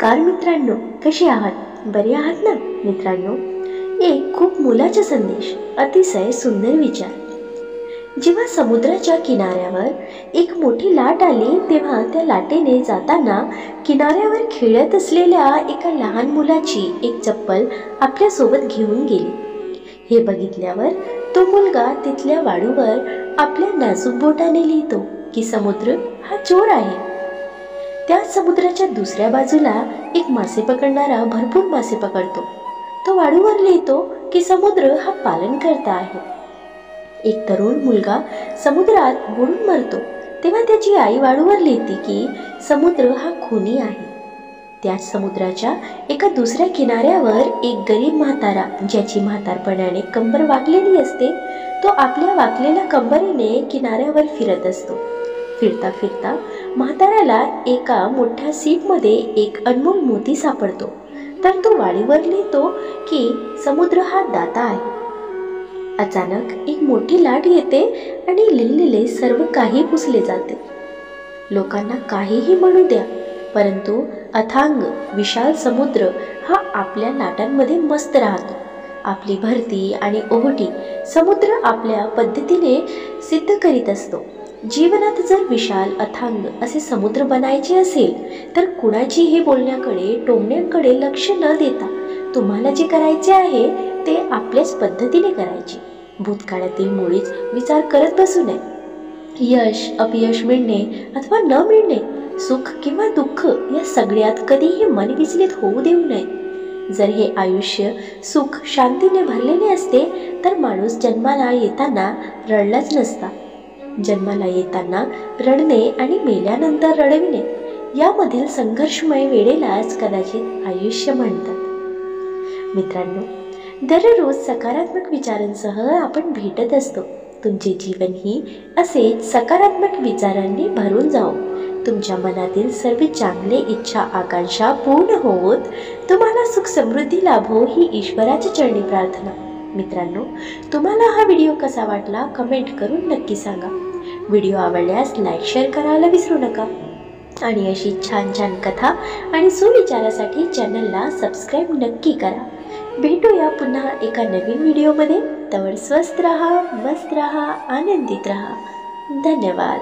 नमस्कार मित्रांनो, कसे आहात? बरे आहात ना मित्रांनो? एक खूप मोलाचा संदेश, अतिशय सुंदर विचार। जेव्हा समुद्राच्या किनाऱ्यावर एक मोठी लाट आली तेव्हा त्या लाटेने जाताना किनाऱ्यावर खेळत असलेल्या एका लहान मुलाची एक चप्पल आपल्या सोबत घेऊन गेली। हे बघितल्यावर तो मुलगा तिथल्या वाळूवर आपल्या नाजूक बोटाने लिहितो की समुद्र हा चोर आहे। त्या समुद्राच्या दुसऱ्या बाजूला एक मासे पकडणारा भरपूर मासे पकडतो। तो वाळूवर लिहितो की समुद्र हा पालनकर्ता आहे। एक तरुण मुलगा समुद्रात बुडून मरतो तेव्हा त्याची आई वाळूवर लिहिते की समुद्र हा खुनी आहे। त्याच समुद्राच्या एका दुसऱ्या किनाऱ्यावर एक गरीब म्हातारा, ज्याची म्हातारपणाने कंबर वाकलेली असते, तो आपल्या वाकलेल्या कंबरेने किनाऱ्यावर फिरत असतो। फिरता फिरता म्हाताऱ्याला एका मोठ्या सीपमध्ये एक अनमोल मोती सापडतो, तर तो वाळीवर लिहितो की समुद्र हा दाता आहे। अचानक एक मोठी लाट येते आणि लिहिलेले सर्व काही पुसले जाते। लोकांना काहीही म्हणू द्या, परंतु अथांग विशाल समुद्र हा आपल्या लाटांमध्ये मस्त राहतो। आपली भरती आणि ओहोटी समुद्र आपल्या पद्धतीने सिद्ध करीत असतो। जीवनात जर विशाल अथांग असे समुद्र बनायचे असेल तर कुणाचीही बोलण्याकडे, टोमण्यांकडे लक्ष न देता तुम्हाला जे करायचे आहे ते आपल्याच पद्धतीने करायचे। भूतकाळातील मुळीच विचार करत बसू नये। यश अपयश मिळणे अथवा न मिळणे, सुख किंवा दुःख या सगळ्यात कधीही मन विचलित होऊ देऊ नये। जर हे आयुष्य सुख शांतीने भरलेले असते तर माणूस जन्माला येताना रडलाच नसता। जन्माला येताना रडणे आणि मेल्यानंतर रडविणे यामधील संघर्षमय वेळेलाच कदाचित आयुष्य म्हणतात। मित्रांनो, दररोज सकारात्मक विचारांसह आपण भेटत असतो। तुमचे जीवनही असेच सकारात्मक विचारांनी भरून जाओ। तुमच्या मनातील सर्व चांगले इच्छा आकांक्षा पूर्ण होत तुम्हाला सुख समृद्धी लाभो ही ईश्वराच्या चरणी प्रार्थना। मित्रांनो, तुम्हाला हा व्हिडिओ कसा वाटला कमेंट करून नक्की सांगा। व्हिडिओ आवडल्यास लाईक शेअर करायला विसरू नका आणि अशी छान छान कथा आणि सुविचारासाठी चॅनलला सबस्क्राईब नक्की करा। भेटूया पुन्हा एका नवीन व्हिडिओमध्ये। तोवर स्वस्त रहा, मस्त रहा, आनंदित रहा। धन्यवाद।